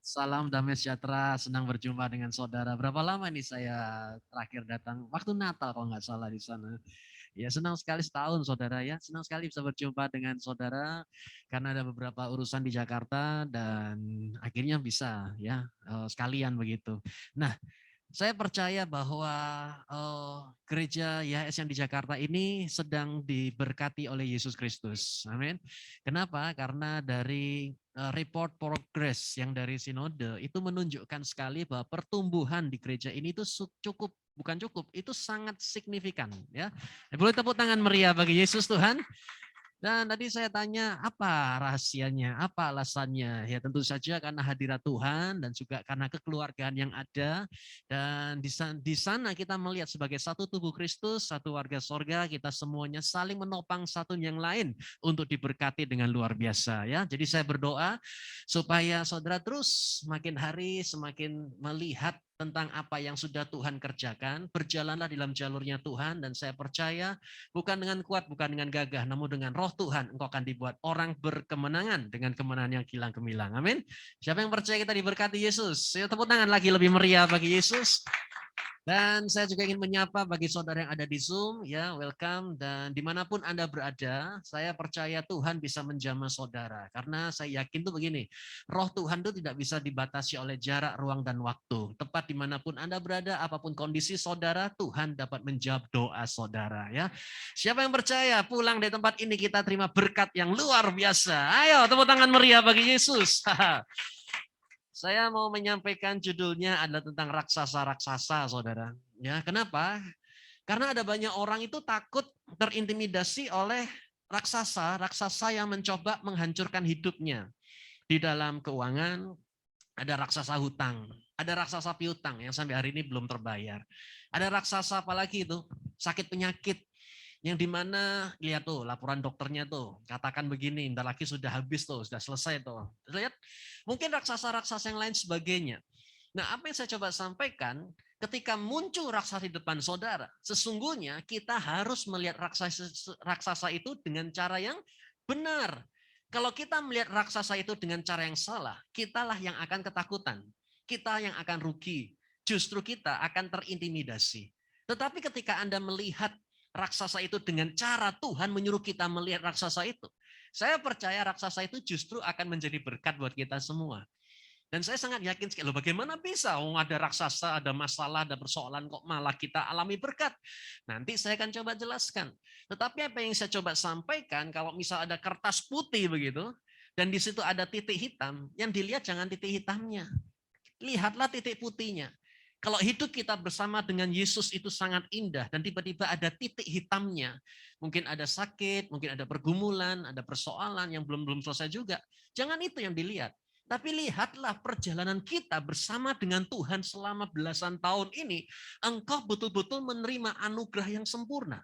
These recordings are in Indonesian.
Salam damai sejahtera, senang berjumpa dengan saudara. Berapa lama nih saya terakhir datang? Waktu Natal kalau nggak salah di sana. Ya senang sekali setahun saudara ya, senang sekali bisa berjumpa dengan saudara karena ada beberapa urusan di Jakarta dan akhirnya bisa ya sekalian begitu. Nah, saya percaya bahwa gereja YHS yang di Jakarta ini sedang diberkati oleh Yesus Kristus. Amin. Kenapa? Karena dari report progress yang dari sinode itu menunjukkan sekali bahwa pertumbuhan di gereja ini itu cukup bukan cukup, itu sangat signifikan ya. Boleh tepuk tangan meriah bagi Yesus Tuhan. Dan tadi saya tanya apa rahasianya, apa alasannya? Ya tentu saja karena hadirat Tuhan dan juga karena kekeluargaan yang ada. Dan di sana kita melihat sebagai satu tubuh Kristus, satu warga sorga, kita semuanya saling menopang satu yang lain untuk diberkati dengan luar biasa. Ya, jadi saya berdoa supaya saudara terus semakin hari semakin melihat tentang apa yang sudah Tuhan kerjakan, berjalanlah dalam jalurnya Tuhan, dan saya percaya bukan dengan kuat, bukan dengan gagah, namun dengan roh Tuhan, engkau akan dibuat orang berkemenangan dengan kemenangan yang kilang gemilang. Amin. Siapa yang percaya kita diberkati Yesus? Ya, tepuk tangan lagi lebih meriah bagi Yesus. Dan saya juga ingin menyapa bagi saudara yang ada di Zoom, ya welcome. Dan dimanapun Anda berada, saya percaya Tuhan bisa menjamah saudara. Karena saya yakin tuh begini, roh Tuhan itu tidak bisa dibatasi oleh jarak, ruang, dan waktu. Tepat dimanapun Anda berada, apapun kondisi saudara, Tuhan dapat menjawab doa saudara. Ya, siapa yang percaya pulang dari tempat ini kita terima berkat yang luar biasa. Ayo tepuk tangan meriah bagi Yesus. Saya mau menyampaikan judulnya adalah tentang raksasa-raksasa, saudara. Ya, kenapa? Karena ada banyak orang itu takut terintimidasi oleh raksasa yang mencoba menghancurkan hidupnya. Di dalam keuangan, ada raksasa hutang, ada raksasa piutang yang sampai hari ini belum terbayar. Ada raksasa apalagi itu? Sakit penyakit yang dimana lihat tuh laporan dokternya tuh katakan begini, bentar lagi sudah habis tuh, sudah selesai tuh. Lihat, mungkin raksasa-raksasa yang lain sebagainya. Nah, apa yang saya coba sampaikan, ketika muncul raksasa di depan saudara, sesungguhnya kita harus melihat raksasa itu dengan cara yang benar. Kalau kita melihat raksasa itu dengan cara yang salah, kitalah yang akan ketakutan. Kita yang akan rugi. Justru kita akan terintimidasi. Tetapi ketika Anda melihat raksasa itu dengan cara Tuhan menyuruh kita melihat raksasa itu, saya percaya raksasa itu justru akan menjadi berkat buat kita semua. Dan saya sangat yakin sekali, loh bagaimana bisa ada raksasa, ada masalah, ada persoalan kok malah kita alami berkat. Nanti saya akan coba jelaskan. Tetapi apa yang saya coba sampaikan, kalau misal ada kertas putih begitu, dan di situ ada titik hitam, yang dilihat jangan titik hitamnya. Lihatlah titik putihnya. Kalau hidup kita bersama dengan Yesus itu sangat indah dan tiba-tiba ada titik hitamnya. Mungkin ada sakit, mungkin ada pergumulan, ada persoalan yang belum selesai juga. Jangan itu yang dilihat. Tapi lihatlah perjalanan kita bersama dengan Tuhan selama belasan tahun ini. Engkau betul-betul menerima anugerah yang sempurna.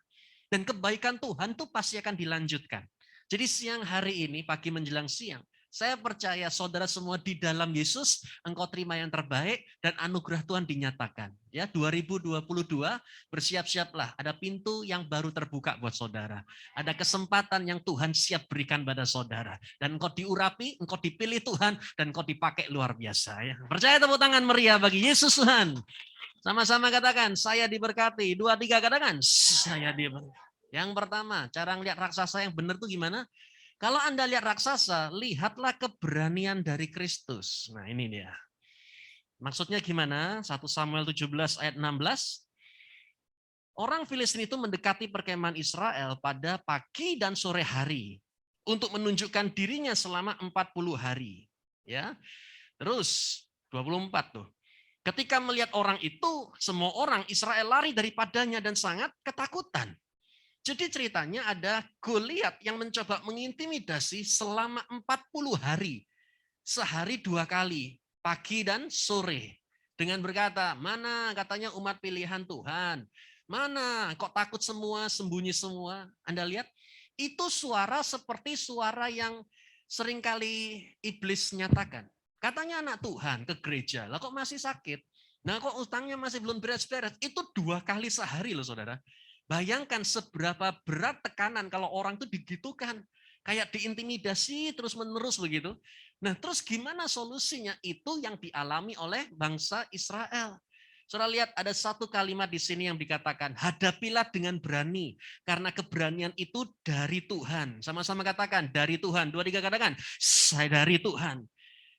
Dan kebaikan Tuhan itu pasti akan dilanjutkan. Jadi siang hari ini, pagi menjelang siang, saya percaya saudara semua di dalam Yesus, engkau terima yang terbaik dan anugerah Tuhan dinyatakan. Ya, 2022 bersiap-siaplah, ada pintu yang baru terbuka buat saudara. Ada kesempatan yang Tuhan siap berikan pada saudara. Dan engkau diurapi, engkau dipilih Tuhan, dan engkau dipakai luar biasa. Ya. Percaya, tepuk tangan meriah bagi Yesus Tuhan. Sama-sama katakan, saya diberkati. 2, 3 katakan, saya diberkati. Yang pertama, cara ngeliat raksasa yang benar tuh gimana? Kalau Anda lihat raksasa, lihatlah keberanian dari Kristus. Nah ini dia. Maksudnya gimana? 1 Samuel 17 ayat 16. Orang Filistin itu mendekati perkemahan Israel pada pagi dan sore hari untuk menunjukkan dirinya selama 40 hari. Ya. Terus 24 tuh. Ketika melihat orang itu, semua orang Israel lari daripadanya dan sangat ketakutan. Jadi ceritanya ada Goliat yang mencoba mengintimidasi selama 40 hari. Sehari 2 kali, pagi dan sore. Dengan berkata, mana katanya umat pilihan Tuhan. Mana kok takut semua, sembunyi semua. Anda lihat, itu suara seperti suara yang seringkali iblis nyatakan. Katanya anak Tuhan ke gereja, lah kok masih sakit? Nah kok utangnya masih belum beres-beres? Itu 2 kali sehari loh saudara. Bayangkan seberapa berat tekanan kalau orang itu digitukan. Kayak diintimidasi terus-menerus begitu. Nah, terus gimana solusinya? Itu yang dialami oleh bangsa Israel. Saudara lihat ada satu kalimat di sini yang dikatakan, hadapilah dengan berani, karena keberanian itu dari Tuhan. Sama-sama katakan, dari Tuhan. Dua, tiga katakan, saya dari Tuhan.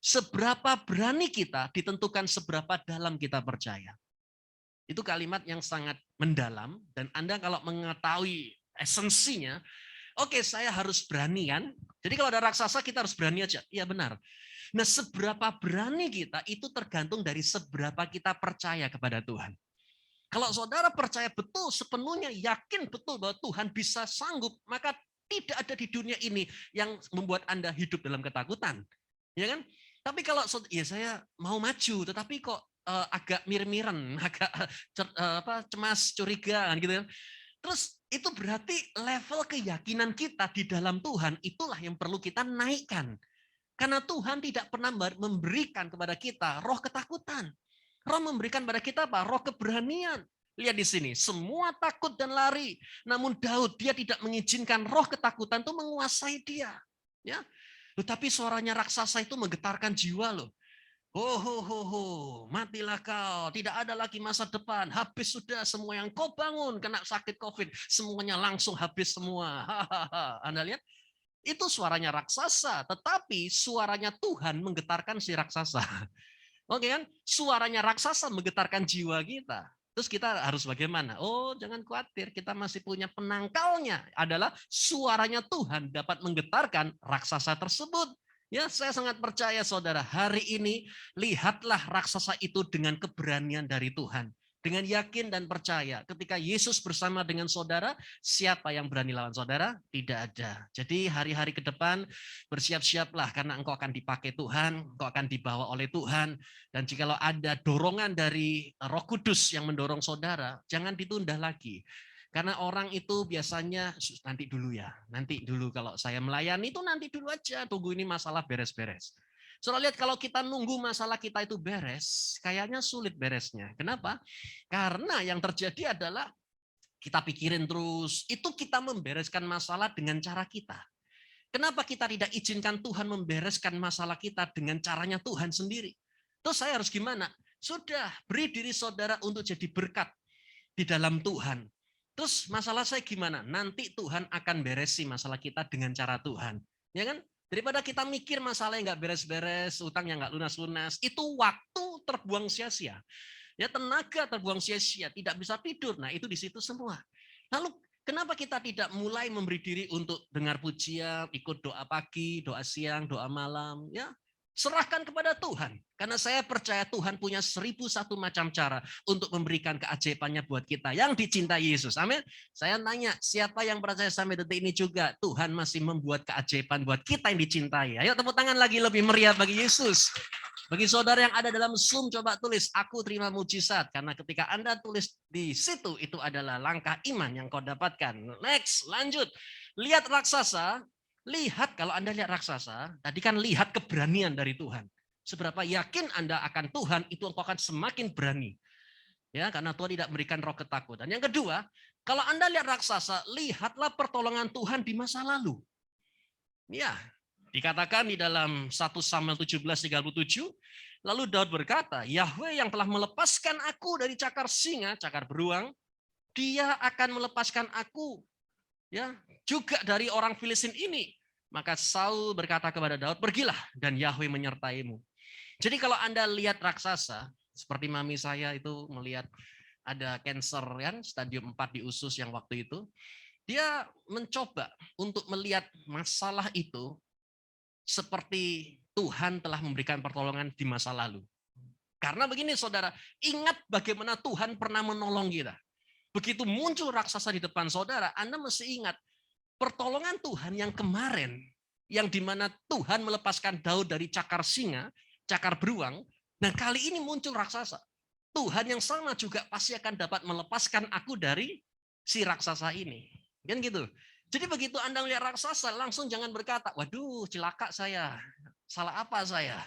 Seberapa berani kita ditentukan seberapa dalam kita percaya. Itu kalimat yang sangat mendalam, dan Anda kalau mengetahui esensinya, oke, saya harus berani kan? Jadi kalau ada raksasa kita harus berani aja. Iya benar. Nah, seberapa berani kita itu tergantung dari seberapa kita percaya kepada Tuhan. Kalau saudara percaya betul sepenuhnya, yakin betul bahwa Tuhan bisa sanggup, maka tidak ada di dunia ini yang membuat Anda hidup dalam ketakutan. Ya kan? Tapi kalau ya saya mau maju, tetapi kok agak mir-miran, agak cemas, curiga kan gitu kan. Terus itu berarti level keyakinan kita di dalam Tuhan itulah yang perlu kita naikkan. Karena Tuhan tidak pernah memberikan kepada kita roh ketakutan. Roh memberikan kepada kita apa? Roh keberanian. Lihat di sini, semua takut dan lari. Namun Daud, dia tidak mengizinkan roh ketakutan itu menguasai dia. Ya, tetapi suaranya raksasa itu menggetarkan jiwa loh. Matilah kau, tidak ada lagi masa depan, habis sudah semua yang kau bangun, kena sakit COVID, semuanya langsung habis semua. Anda lihat, itu suaranya raksasa, tetapi suaranya Tuhan menggetarkan si raksasa. Oke kan? Suaranya raksasa menggetarkan jiwa kita. Terus kita harus bagaimana? Oh, jangan khawatir, kita masih punya penangkalnya. Adalah suaranya Tuhan dapat menggetarkan raksasa tersebut. Ya, saya sangat percaya saudara, hari ini lihatlah raksasa itu dengan keberanian dari Tuhan. Dengan yakin dan percaya, ketika Yesus bersama dengan saudara, siapa yang berani lawan saudara? Tidak ada. Jadi hari-hari ke depan, bersiap-siaplah karena engkau akan dipakai Tuhan, engkau akan dibawa oleh Tuhan. Dan jikalau ada dorongan dari Roh Kudus yang mendorong saudara, jangan ditunda lagi. Karena orang itu biasanya nanti dulu ya, nanti dulu kalau saya melayani itu nanti dulu aja, tunggu ini masalah beres-beres. Soalnya lihat kalau kita nunggu masalah kita itu beres, kayaknya sulit beresnya. Kenapa? Karena yang terjadi adalah kita pikirin terus, itu kita membereskan masalah dengan cara kita. Kenapa kita tidak izinkan Tuhan membereskan masalah kita dengan caranya Tuhan sendiri? Terus saya harus gimana? Sudah, beri diri saudara untuk jadi berkat di dalam Tuhan. Terus masalah saya gimana? Nanti Tuhan akan beresi masalah kita dengan cara Tuhan. Ya kan? Daripada kita mikir masalah yang nggak beres-beres, utang yang nggak lunas-lunas, itu waktu terbuang sia-sia. Ya, tenaga terbuang sia-sia, tidak bisa tidur. Nah, itu di situ semua. Lalu kenapa kita tidak mulai memberi diri untuk dengar pujian, ikut doa pagi, doa siang, doa malam, ya? Serahkan kepada Tuhan. Karena saya percaya Tuhan punya 1001 macam cara untuk memberikan keajaibannya buat kita yang dicintai Yesus. Amin. Saya nanya, siapa yang percaya sampai detik ini juga Tuhan masih membuat keajaiban buat kita yang dicintai. Ayo tepuk tangan lagi lebih meriah bagi Yesus. Bagi saudara yang ada dalam Zoom, coba tulis, aku terima mujizat. Karena ketika Anda tulis di situ, itu adalah langkah iman yang kau dapatkan. Next, lanjut. Lihat raksasa. Lihat kalau Anda lihat raksasa, tadi kan lihat keberanian dari Tuhan. Seberapa yakin Anda akan Tuhan, itu engkau akan semakin berani. Ya, karena Tuhan tidak memberikan roh ketakutan. Yang kedua, kalau Anda lihat raksasa, lihatlah pertolongan Tuhan di masa lalu. Ya, dikatakan di dalam 1 Samuel 17:37, lalu Daud berkata, Yahweh yang telah melepaskan aku dari cakar singa, cakar beruang, dia akan melepaskan aku ya juga dari orang Filistin ini. Maka Saul berkata kepada Daud, pergilah dan Yahweh menyertaimu. Jadi kalau Anda lihat raksasa, seperti mami saya itu melihat ada cancer kan, stadium 4 di usus yang waktu itu, dia mencoba untuk melihat masalah itu seperti Tuhan telah memberikan pertolongan di masa lalu. Karena begini saudara, ingat bagaimana Tuhan pernah menolong kita. Begitu muncul raksasa di depan saudara, Anda mesti ingat pertolongan Tuhan yang kemarin, yang dimana Tuhan melepaskan Daud dari cakar singa, cakar beruang. Nah kali ini muncul raksasa. Tuhan yang sama juga pasti akan dapat melepaskan aku dari si raksasa ini. Kan gitu. Jadi begitu Anda melihat raksasa, langsung jangan berkata, waduh celaka saya, salah apa saya.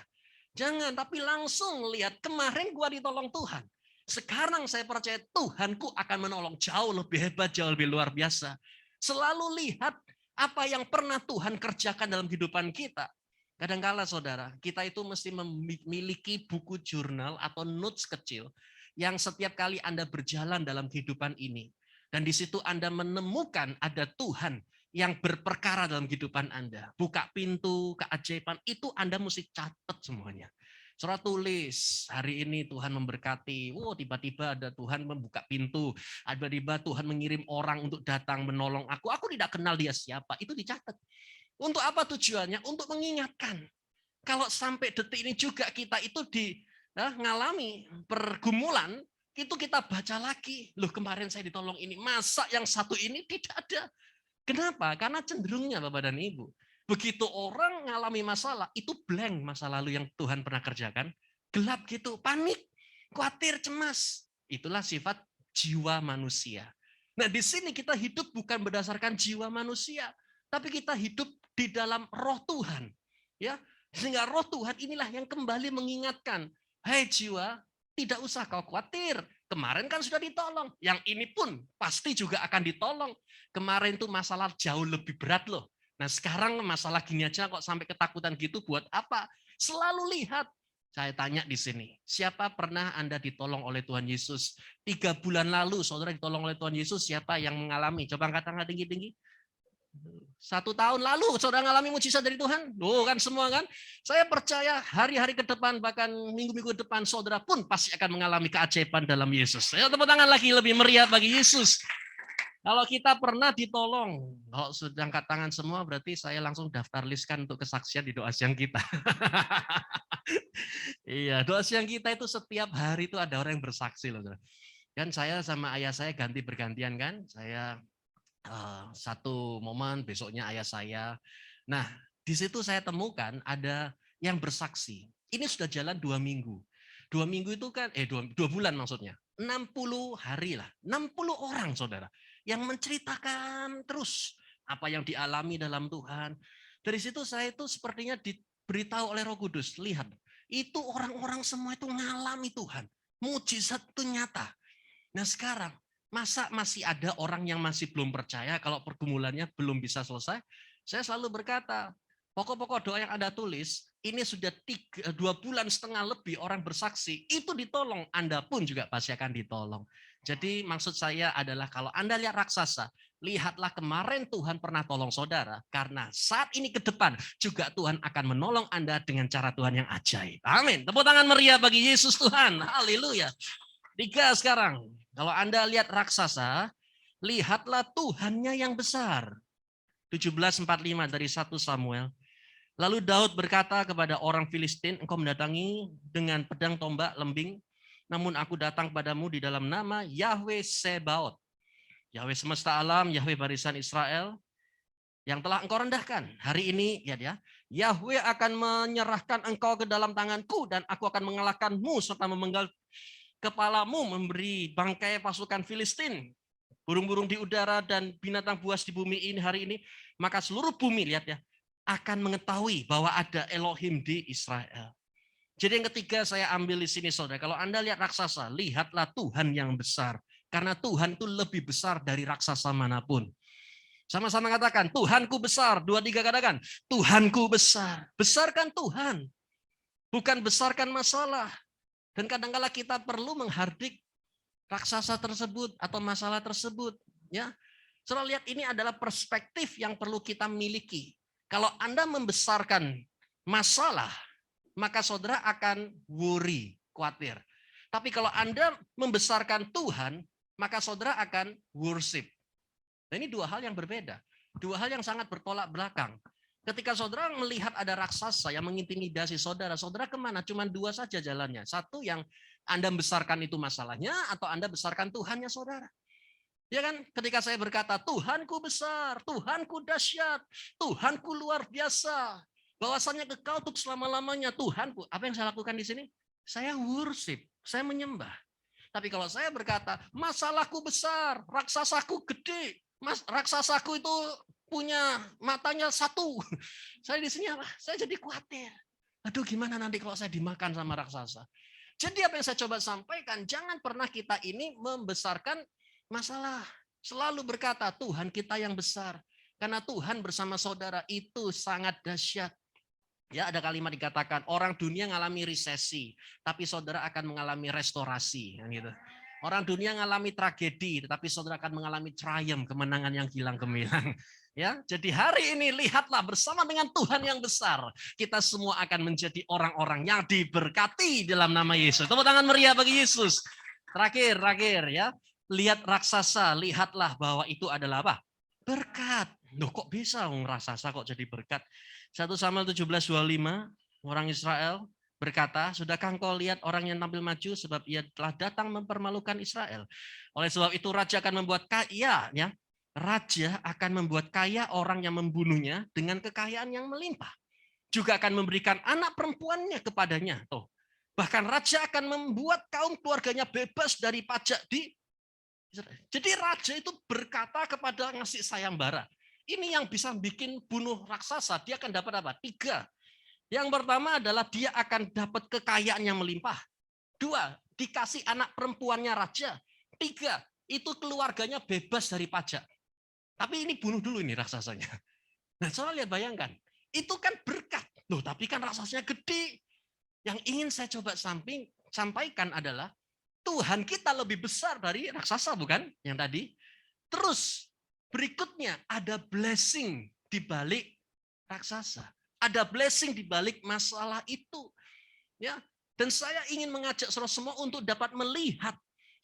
Jangan, tapi langsung lihat kemarin gua ditolong Tuhan. Sekarang saya percaya Tuhanku akan menolong jauh lebih hebat, jauh lebih luar biasa. Selalu lihat Apa yang pernah Tuhan kerjakan dalam kehidupan kita. Kadangkala saudara, kita itu mesti memiliki buku jurnal atau notes kecil yang setiap kali Anda berjalan dalam kehidupan ini. Dan di situ Anda menemukan ada Tuhan yang berperkara dalam kehidupan Anda. Buka pintu, keajaiban, itu Anda mesti catat semuanya. Surat tulis, hari ini Tuhan memberkati. Wow, tiba-tiba ada Tuhan membuka pintu. Tiba-tiba Tuhan mengirim orang untuk datang menolong aku. Aku tidak kenal dia siapa. Itu dicatat. Untuk apa tujuannya? Untuk mengingatkan. Kalau sampai detik ini juga kita itu ngalami pergumulan, itu kita baca lagi. Loh, kemarin saya ditolong ini. Masa yang satu ini tidak ada? Kenapa? Karena cenderungnya Bapak dan Ibu. Begitu orang ngalami masalah, itu blank masa lalu yang Tuhan pernah kerjakan. Gelap gitu, panik, khawatir, cemas. Itulah sifat jiwa manusia. Nah, di sini kita hidup bukan berdasarkan jiwa manusia, tapi kita hidup di dalam roh Tuhan. Ya, sehingga roh Tuhan inilah yang kembali mengingatkan, hai jiwa, tidak usah kau khawatir. Kemarin kan sudah ditolong. Yang ini pun pasti juga akan ditolong. Kemarin tuh masalah jauh lebih berat loh. Nah sekarang masalah gini aja kok sampai ketakutan gitu buat apa? Selalu lihat. Saya tanya di sini, siapa pernah Anda ditolong oleh Tuhan Yesus? 3 bulan lalu saudara ditolong oleh Tuhan Yesus, siapa yang mengalami? Coba angkat tangan tinggi-tinggi. 1 tahun lalu saudara mengalami mujizat dari Tuhan? Loh kan semua kan? Saya percaya hari-hari ke depan, bahkan minggu-minggu ke depan, saudara pun pasti akan mengalami keajaiban dalam Yesus. Ayo tepuk tangan lagi lebih meriah bagi Yesus. Kalau kita pernah ditolong, kalau sudah angkat tangan semua, berarti saya langsung daftar listkan untuk kesaksian di doa siang kita. Iya, doa siang kita itu setiap hari itu ada orang yang bersaksi loh. Kan saya sama ayah saya ganti bergantian kan, saya satu momen, besoknya ayah saya. Nah, di situ saya temukan ada yang bersaksi. Ini sudah jalan 2 minggu. 2 minggu itu kan, 2 bulan maksudnya. 60 hari lah. 60 orang saudara. Yang menceritakan terus apa yang dialami dalam Tuhan. Dari situ saya itu sepertinya diberitahu oleh Roh Kudus. Lihat, itu orang-orang semua itu ngalami Tuhan. Mujizat itu nyata. Nah sekarang, masa masih ada orang yang masih belum percaya kalau pergumulannya belum bisa selesai? Saya selalu berkata, pokok-pokok doa yang Anda tulis, ini sudah 2,5 bulan lebih orang bersaksi, itu ditolong, Anda pun juga pasti akan ditolong. Jadi maksud saya adalah kalau Anda lihat raksasa, lihatlah kemarin Tuhan pernah tolong saudara, karena saat ini ke depan juga Tuhan akan menolong Anda dengan cara Tuhan yang ajaib. Amin. Tepuk tangan meriah bagi Yesus Tuhan. Haleluya. 3 sekarang. Kalau Anda lihat raksasa, lihatlah Tuhannya yang besar. 17:45 dari 1 Samuel. Lalu Daud berkata kepada orang Filistin, engkau mendatangi dengan pedang tombak lembing, namun aku datang padamu di dalam nama Yahweh Sebaot. Yahweh semesta alam, Yahweh barisan Israel, yang telah engkau rendahkan. Hari ini, ya, Yahweh akan menyerahkan engkau ke dalam tanganku, dan aku akan mengalahkanmu serta memenggal kepalamu, memberi bangkai pasukan Filistin, burung-burung di udara dan binatang buas di bumi ini hari ini, maka seluruh bumi, lihat ya, akan mengetahui bahwa ada Elohim di Israel. Jadi yang ketiga saya ambil di sini saudara, kalau Anda lihat raksasa, lihatlah Tuhan yang besar. Karena Tuhan itu lebih besar dari raksasa manapun. Sama-sama katakan, Tuhanku besar. 2, 3 katakan, Tuhanku besar. Besarkan Tuhan, bukan besarkan masalah. Dan kadang-kala kita perlu menghardik raksasa tersebut atau masalah tersebut. Ya, saudara lihat ini adalah perspektif yang perlu kita miliki. Kalau Anda membesarkan masalah, maka saudara akan worry, khawatir. Tapi kalau Anda membesarkan Tuhan, maka saudara akan worship. Nah, ini 2 hal yang berbeda. 2 hal yang sangat bertolak belakang. Ketika saudara melihat ada raksasa yang mengintimidasi saudara, saudara kemana? Cuma 2 saja jalannya. Satu yang Anda besarkan itu masalahnya, atau Anda besarkan Tuhannya saudara. Ya kan? Ketika saya berkata, Tuhanku besar, Tuhanku dahsyat, Tuhanku luar biasa, bahwasannya kekal untuk selama-lamanya, Tuhanku. Apa yang saya lakukan di sini? Saya worship, saya menyembah. Tapi kalau saya berkata, masalahku besar, raksasaku gede, raksasaku itu punya matanya 1. Saya di sini apa? Saya jadi khawatir. Aduh, gimana nanti kalau saya dimakan sama raksasa? Jadi apa yang saya coba sampaikan, jangan pernah kita ini membesarkan masalah. Selalu berkata, Tuhan kita yang besar. Karena Tuhan bersama saudara itu sangat dahsyat. Ya, ada kalimat dikatakan orang dunia mengalami resesi, tapi saudara akan mengalami restorasi, kan gitu. Orang dunia mengalami tragedi, tetapi saudara akan mengalami triumph, kemenangan yang gilang gemilang. Ya, jadi hari ini lihatlah bersama dengan Tuhan yang besar, kita semua akan menjadi orang-orang yang diberkati dalam nama Yesus. Tepuk tangan meriah bagi Yesus. Terakhir ya, lihat raksasa, lihatlah bahwa itu adalah apa? Berkat. Loh kok bisa raksasa kok jadi berkat? 1 Samuel 17:25, orang Israel berkata, sudahkah engkau lihat orang yang tampil maju sebab ia telah datang mempermalukan Israel. Oleh sebab itu raja akan membuat kaya, ya. Raja akan membuat kaya orang yang membunuhnya dengan kekayaan yang melimpah. Juga akan memberikan anak perempuannya kepadanya. Tuh. Bahkan raja akan membuat kaum keluarganya bebas dari pajak di Israel. Jadi raja itu berkata kepada ngasih sayembara. Ini yang bisa bikin bunuh raksasa. Dia akan dapat apa? 3. Yang pertama adalah dia akan dapat kekayaan yang melimpah. 2, dikasih anak perempuannya raja. 3, itu keluarganya bebas dari pajak. Tapi ini bunuh dulu ini raksasanya. Nah, soalnya bayangkan, itu kan berkat. Loh, tapi kan raksasanya gede. Yang ingin saya coba sampaikan adalah Tuhan kita lebih besar dari raksasa, bukan? Yang tadi. Terus berikutnya ada blessing di balik raksasa. Ada blessing di balik masalah itu. Ya. Dan saya ingin mengajak saudara semua untuk dapat melihat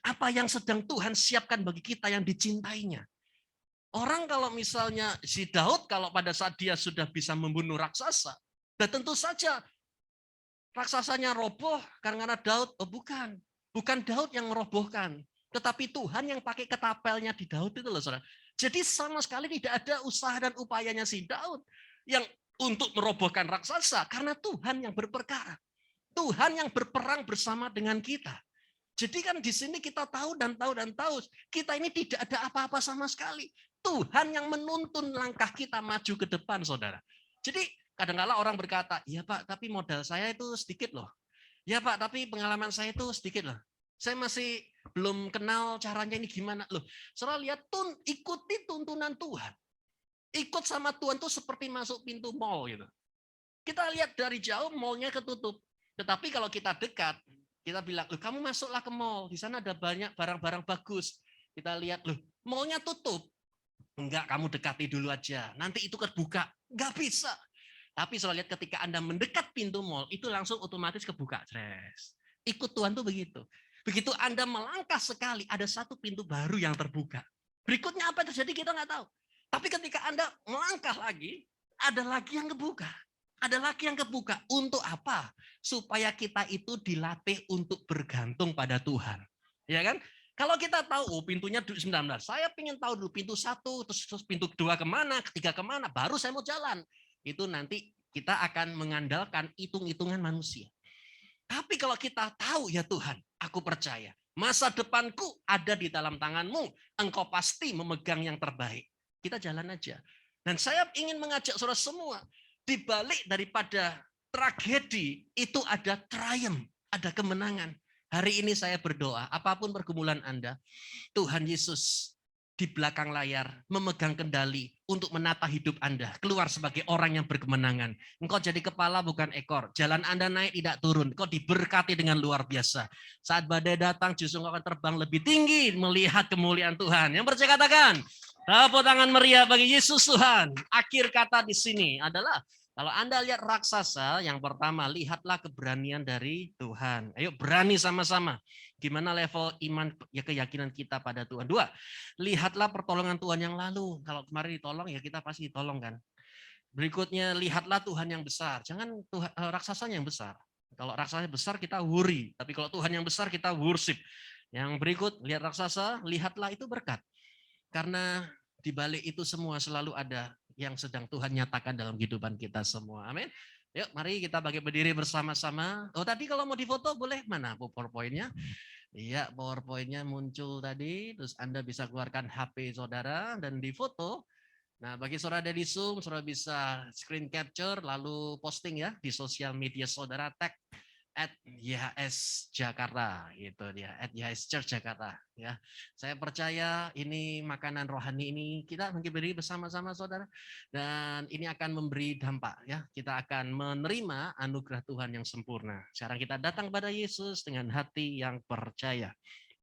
apa yang sedang Tuhan siapkan bagi kita yang dicintainya. Orang kalau misalnya si Daud kalau pada saat dia sudah bisa membunuh raksasa, dan tentu saja raksasanya roboh karena Daud. Oh bukan. Bukan Daud yang merobohkan. Tetapi Tuhan yang pakai ketapelnya di Daud itu loh saudara. Jadi sama sekali tidak ada usaha dan upayanya si Daud yang untuk merobohkan raksasa. Karena Tuhan yang berperkara. Tuhan yang berperang bersama dengan kita. Jadi kan di sini kita tahu dan tahu. Kita ini tidak ada apa-apa sama sekali. Tuhan yang menuntun langkah kita maju ke depan saudara. Jadi kadang-kala orang berkata, ya Pak, tapi modal saya itu sedikit loh. Ya Pak, tapi pengalaman saya itu sedikit loh. Saya masih belum kenal caranya ini gimana loh. Saudara lihat, ikuti tuntunan Tuhan. Ikut sama Tuhan tuh seperti masuk pintu mall gitu. Kita lihat dari jauh mallnya ketutup. Tetapi kalau kita dekat, kita bilang, loh kamu masuklah ke mall. Di sana ada banyak barang-barang bagus. Kita lihat, loh mallnya tutup. Enggak, kamu dekati dulu aja. Nanti itu kebuka. Enggak bisa. Tapi saya lihat ketika Anda mendekat pintu mall, itu langsung otomatis kebuka. Ikut Tuhan tuh begitu. Begitu Anda melangkah sekali, ada satu pintu baru yang terbuka. Berikutnya apa yang terjadi kita nggak tahu. Tapi ketika Anda melangkah lagi, ada lagi yang kebuka. Ada lagi yang kebuka. Untuk apa? Supaya kita itu dilatih untuk bergantung pada Tuhan. Ya kan? Kalau kita tahu, oh pintunya 19, saya ingin tahu dulu pintu 1, terus pintu 2 kemana, ketiga kemana, baru saya mau jalan. Itu nanti kita akan mengandalkan hitung-hitungan manusia. Tapi kalau kita tahu, ya Tuhan, aku percaya, masa depanku ada di dalam tangan-Mu, Engkau pasti memegang yang terbaik. Kita jalan aja. Dan saya ingin mengajak saudara semua, di balik daripada tragedi, itu ada triumph, ada kemenangan. Hari ini saya berdoa, apapun pergumulan Anda, Tuhan Yesus di belakang layar memegang kendali untuk menata hidup Anda. Keluar sebagai orang yang berkemenangan. Engkau jadi kepala bukan ekor. Jalan Anda naik tidak turun. Engkau diberkati dengan luar biasa. Saat badai datang justru engkau akan terbang lebih tinggi melihat kemuliaan Tuhan. Yang percaya katakan, tepuk tangan meriah bagi Yesus Tuhan. Akhir kata di sini adalah kalau Anda lihat raksasa, yang pertama, lihatlah keberanian dari Tuhan. Ayo berani sama-sama. Gimana level iman, ya keyakinan kita pada Tuhan. 2, lihatlah pertolongan Tuhan yang lalu. Kalau kemarin ditolong, ya kita pasti ditolong kan. Berikutnya, lihatlah Tuhan yang besar. Jangan raksasanya yang besar. Kalau raksasanya besar, kita worry. Tapi kalau Tuhan yang besar, kita worship. Yang berikut, lihat raksasa, lihatlah itu berkat. Karena di balik itu semua selalu ada yang sedang Tuhan nyatakan dalam kehidupan kita semua. Amin. Yuk, mari kita bagi berdiri bersama-sama. Oh, tadi kalau mau difoto boleh mana PowerPoint-nya? Iya, PowerPoint-nya muncul tadi. Terus Anda bisa keluarkan HP saudara dan difoto. Nah, bagi saudara ada di Zoom, saudara bisa screen capture lalu posting ya di sosial media saudara, tag at YHS Jakarta, gitu dia, at YHS Church Jakarta, ya. Saya percaya ini makanan rohani ini kita mungkin beri bersama-sama saudara, dan ini akan memberi dampak, ya. Kita akan menerima anugerah Tuhan yang sempurna. Sekarang kita datang kepada Yesus dengan hati yang percaya.